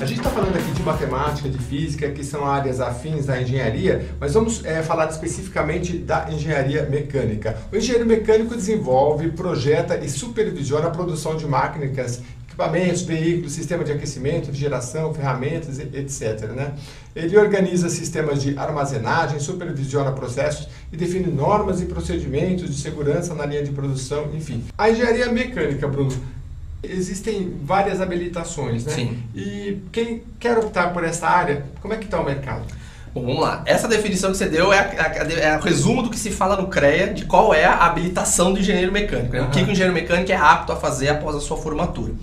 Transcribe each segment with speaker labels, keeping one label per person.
Speaker 1: gente está falando aqui de matemática, de física, que são áreas afins à engenharia, mas vamos falar especificamente da engenharia mecânica. O engenheiro mecânico desenvolve, projeta e supervisiona a produção de máquinas, equipamentos, veículos, sistema de aquecimento, de geração, ferramentas, etc. Né? Ele organiza sistemas de armazenagem, supervisiona processos e define normas e procedimentos de segurança na linha de produção, enfim. A engenharia mecânica, Bruno, existem várias habilitações, né?
Speaker 2: Sim.
Speaker 1: E quem quer optar por essa área, como é que está o mercado?
Speaker 2: Bom, vamos lá. Essa definição que você deu é o resumo do que se fala no CREA de qual é a habilitação do engenheiro mecânico. Né? O que o engenheiro mecânico é apto a fazer após a sua formatura.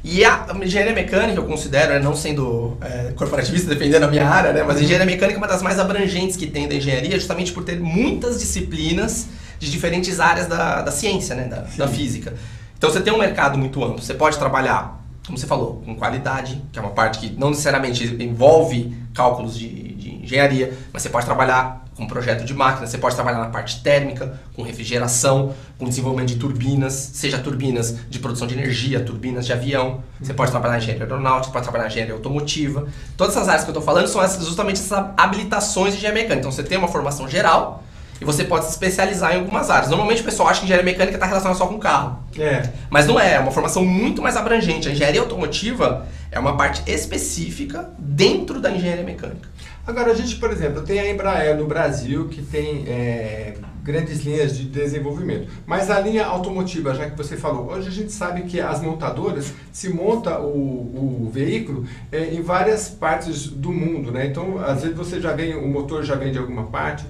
Speaker 2: E a engenharia mecânica, eu considero, não sendo corporativista defendendo a minha área, né? Mas a engenharia mecânica é uma das mais abrangentes que tem da engenharia, justamente por ter muitas disciplinas de diferentes áreas da ciência, né? da física. Então você tem um mercado muito amplo. Você pode trabalhar, como você falou, com qualidade, que é uma parte que não necessariamente envolve cálculos de engenharia, mas você pode trabalhar com projeto de máquina, você pode trabalhar na parte térmica, com refrigeração, com desenvolvimento de turbinas, seja turbinas de produção de energia, turbinas de avião, você pode trabalhar em engenharia aeronáutica, pode trabalhar em engenharia automotiva. Todas essas áreas que eu estou falando são justamente essas habilitações de engenharia mecânica. Então você tem uma formação geral e você pode se especializar em algumas áreas. Normalmente o pessoal acha que engenharia mecânica está relacionada só com carro. Mas não é uma formação muito mais abrangente. A engenharia automotiva é uma parte específica dentro da engenharia mecânica.
Speaker 1: Agora, a gente, por exemplo, tem a Embraer no Brasil, que tem grandes linhas de desenvolvimento. Mas a linha automotiva, já que você falou, hoje a gente sabe que as montadoras se monta o veículo em várias partes do mundo, né? Então, às vezes você já vem, o motor já vem de alguma parte.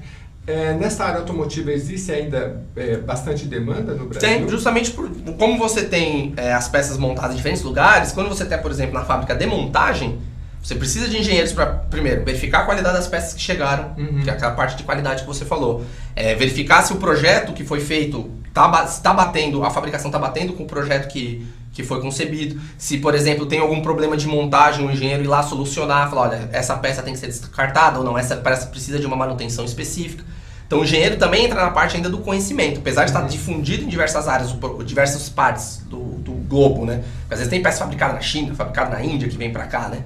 Speaker 1: Nessa área automotiva existe ainda bastante demanda no Brasil?
Speaker 2: Tem, justamente como você tem as peças montadas em diferentes lugares, quando você tem, por exemplo, na fábrica de montagem, você precisa de engenheiros para, primeiro, verificar a qualidade das peças que chegaram, que é aquela parte de qualidade que você falou. Verificar se o projeto que foi feito está batendo, a fabricação está batendo com o projeto que foi concebido. Se, por exemplo, tem algum problema de montagem, o engenheiro ir lá solucionar, falar, olha, essa peça tem que ser descartada ou não, essa peça precisa de uma manutenção específica. Então o engenheiro também entra na parte ainda do conhecimento, apesar de estar difundido em diversas áreas, diversas partes do globo, né? Porque às vezes tem peça fabricada na China, fabricada na Índia que vem para cá, né?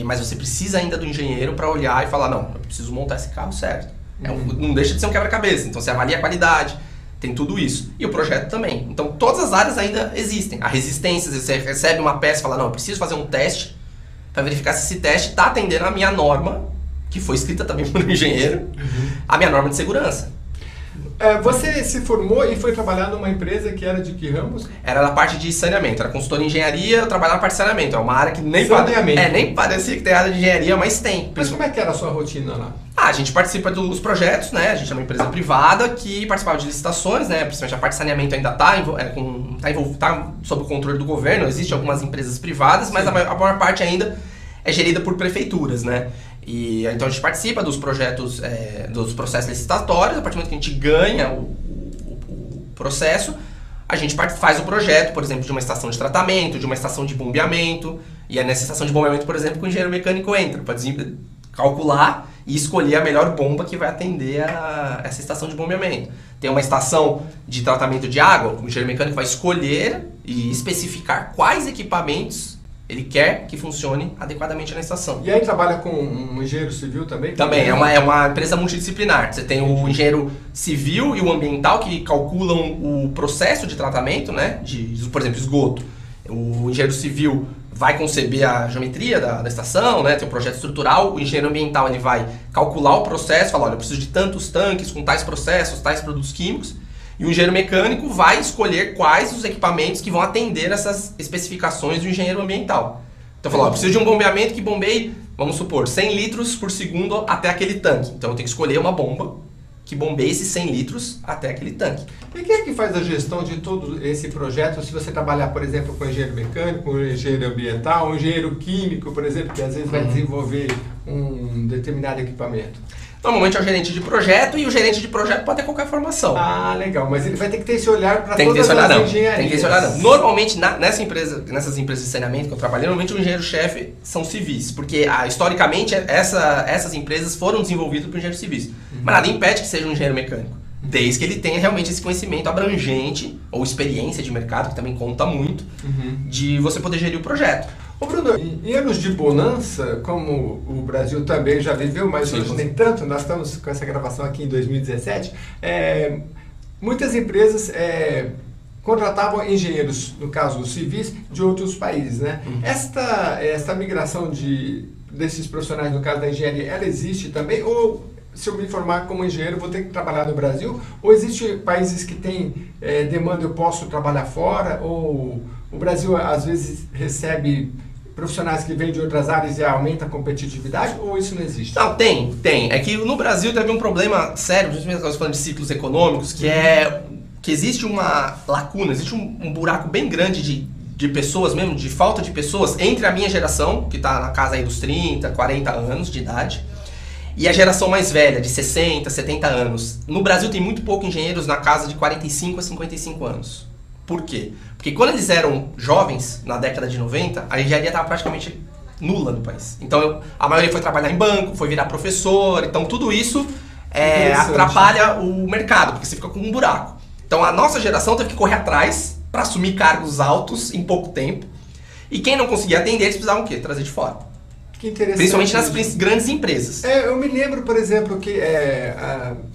Speaker 2: Mas você precisa ainda do engenheiro para olhar e falar, não, eu preciso montar esse carro certo. Não deixa de ser um quebra-cabeça, então você avalia a qualidade, tem tudo isso. E o projeto também. Então todas as áreas ainda existem. A resistência, você recebe uma peça e fala, não, eu preciso fazer um teste para verificar se esse teste está atendendo a minha norma, que foi escrita também por um engenheiro, a minha norma de segurança.
Speaker 1: Você se formou e foi trabalhar numa empresa que era de que ramos?
Speaker 2: Era na parte de saneamento, era consultor em engenharia, eu trabalhava na parte de saneamento. É uma área que nem parecia que tem área de engenharia, mas tem.
Speaker 1: Mas como é que era a sua rotina lá?
Speaker 2: A gente participa dos projetos, né? A gente é uma empresa privada que participava de licitações, né? Principalmente a parte de saneamento ainda está sob o controle do governo. Existem algumas empresas privadas, mas a maior parte ainda é gerida por prefeituras, né? E então a gente participa dos projetos, dos processos licitatórios. A partir do momento que a gente ganha o processo, a gente faz o projeto, por exemplo, de uma estação de tratamento, de uma estação de bombeamento. E é nessa estação de bombeamento, por exemplo, que o engenheiro mecânico entra para calcular e escolher a melhor bomba que vai atender a essa estação de bombeamento. Tem uma estação de tratamento de água, o engenheiro mecânico vai escolher e especificar quais equipamentos ele quer que funcione adequadamente na estação.
Speaker 1: E aí trabalha com um engenheiro civil também?
Speaker 2: Também, é uma empresa multidisciplinar. Você tem o engenheiro civil e o ambiental que calculam o processo de tratamento, né? Por exemplo, esgoto. O engenheiro civil vai conceber a geometria da estação, né? Tem um projeto estrutural. O engenheiro ambiental ele vai calcular o processo, falar, olha, eu preciso de tantos tanques com tais processos, tais produtos químicos. E o engenheiro mecânico vai escolher quais os equipamentos que vão atender essas especificações do engenheiro ambiental. Então, eu preciso de um bombeamento que bombeie, vamos supor, 100 litros por segundo até aquele tanque. Então, eu tenho que escolher uma bomba que bombeie esses 100 litros até aquele tanque.
Speaker 1: E quem é que faz a gestão de todo esse projeto? Se você trabalhar, por exemplo, com engenheiro mecânico, um engenheiro ambiental, um engenheiro químico, por exemplo, que às vezes vai desenvolver um determinado equipamento.
Speaker 2: Normalmente é o gerente de projeto e o gerente de projeto pode ter qualquer formação.
Speaker 1: Ah, legal. Mas ele vai ter que ter esse olhar para todas as engenharias.
Speaker 2: Tem que ter esse olhar não. Normalmente, nessas empresas de saneamento que eu trabalhei, normalmente o engenheiro-chefe são civis. Porque, historicamente, essas empresas foram desenvolvidas por engenheiros civis. Mas nada impede que seja um engenheiro mecânico. Desde que ele tenha realmente esse conhecimento abrangente, ou experiência de mercado, que também conta muito, de você poder gerir o projeto.
Speaker 1: Ô Bruno, em anos de bonança, como o Brasil também já viveu, mas hoje nem tanto, nós estamos com essa gravação aqui em 2017, muitas empresas contratavam engenheiros, no caso os civis, de outros países, né? Esta migração desses profissionais, no caso da engenharia, ela existe também? Ou se eu me formar como engenheiro, vou ter que trabalhar no Brasil? Ou existem países que têm demanda, eu posso trabalhar fora? Ou o Brasil, às vezes, recebe profissionais que vêm de outras áreas e aumenta a competitividade, ou isso não existe?
Speaker 2: Não, tem. É que no Brasil teve um problema sério, principalmente nós falando de ciclos econômicos, que existe uma lacuna, existe um buraco bem grande de pessoas mesmo, de falta de pessoas, entre a minha geração, que está na casa aí dos 30, 40 anos de idade, e a geração mais velha, de 60, 70 anos. No Brasil tem muito pouco engenheiros na casa de 45 a 55 anos. Por quê? Porque quando eles eram jovens, na década de 90, a engenharia estava praticamente nula no país. Então a maioria foi trabalhar em banco, foi virar professor, então tudo isso atrapalha o mercado, porque você fica com um buraco. Então a nossa geração teve que correr atrás para assumir cargos altos em pouco tempo. E quem não conseguia atender, eles precisavam o quê? Trazer de fora.
Speaker 1: Que interessante.
Speaker 2: Principalmente nas grandes empresas.
Speaker 1: Eu me lembro, por exemplo, que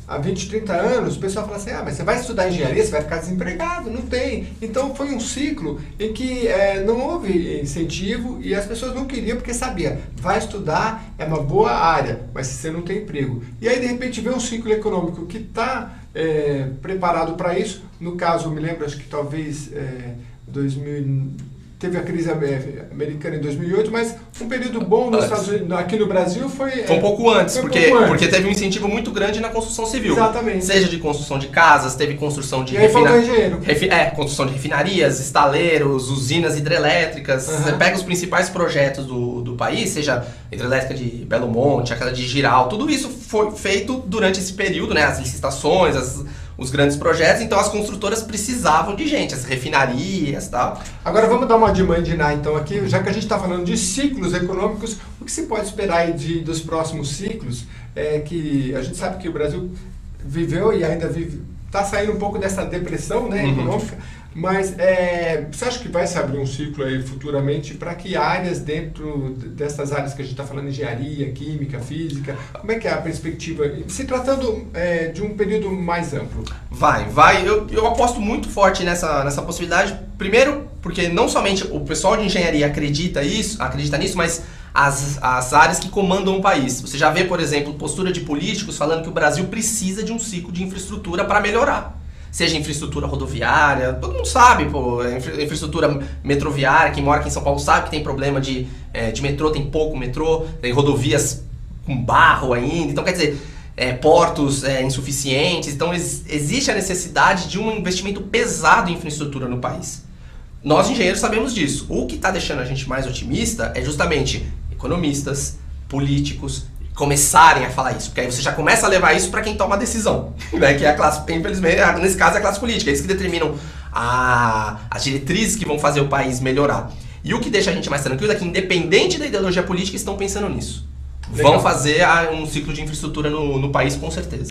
Speaker 1: há 20, 30 anos o pessoal fala assim, mas você vai estudar engenharia, você vai ficar desempregado. Não tem. Então foi um ciclo em que não houve incentivo e as pessoas não queriam porque sabia, vai estudar, é uma boa área, mas você não tem emprego. E aí de repente vem um ciclo econômico que está preparado para isso. No caso, eu me lembro, acho que talvez 2000... Teve a crise americana em 2008, mas um período bom nos Estados Unidos, aqui no Brasil foi
Speaker 2: um pouco antes, porque teve um incentivo muito grande na construção civil.
Speaker 1: Exatamente.
Speaker 2: Seja de construção de casas, teve construção de construção de refinarias, estaleiros, usinas hidrelétricas. Você pega os principais projetos do país, seja a hidrelétrica de Belo Monte, aquela de Giral, tudo isso foi feito durante esse período, né? As licitações, os grandes projetos, então as construtoras precisavam de gente, as refinarias e tal.
Speaker 1: Agora vamos dar uma de mandinar então aqui, já que a gente está falando de ciclos econômicos, o que se pode esperar aí dos próximos ciclos? Que a gente sabe que o Brasil viveu e ainda vive, está saindo um pouco dessa depressão, né, econômica, mas você acha que vai se abrir um ciclo aí futuramente para que áreas dentro dessas áreas que a gente está falando, engenharia, química, física, como é que é a perspectiva, se tratando de um período mais amplo?
Speaker 2: Vai. Eu aposto muito forte nessa possibilidade, primeiro porque não somente o pessoal de engenharia acredita nisso, mas as áreas que comandam o país. Você já vê, por exemplo, postura de políticos falando que o Brasil precisa de um ciclo de infraestrutura para melhorar. Seja infraestrutura rodoviária, todo mundo sabe, infraestrutura metroviária, quem mora aqui em São Paulo sabe que tem problema de metrô, tem pouco metrô, tem rodovias com barro ainda, então quer dizer, portos insuficientes, então existe a necessidade de um investimento pesado em infraestrutura no país. Nós engenheiros sabemos disso. O que está deixando a gente mais otimista é justamente economistas, políticos, começarem a falar isso, porque aí você já começa a levar isso para quem toma a decisão, né? Que é a classe, infelizmente, nesse caso é a classe política, eles que determinam as diretrizes que vão fazer o país melhorar. E o que deixa a gente mais tranquilo é que, independente da ideologia política, estão pensando nisso. Legal. Vão fazer um ciclo de infraestrutura no país com certeza.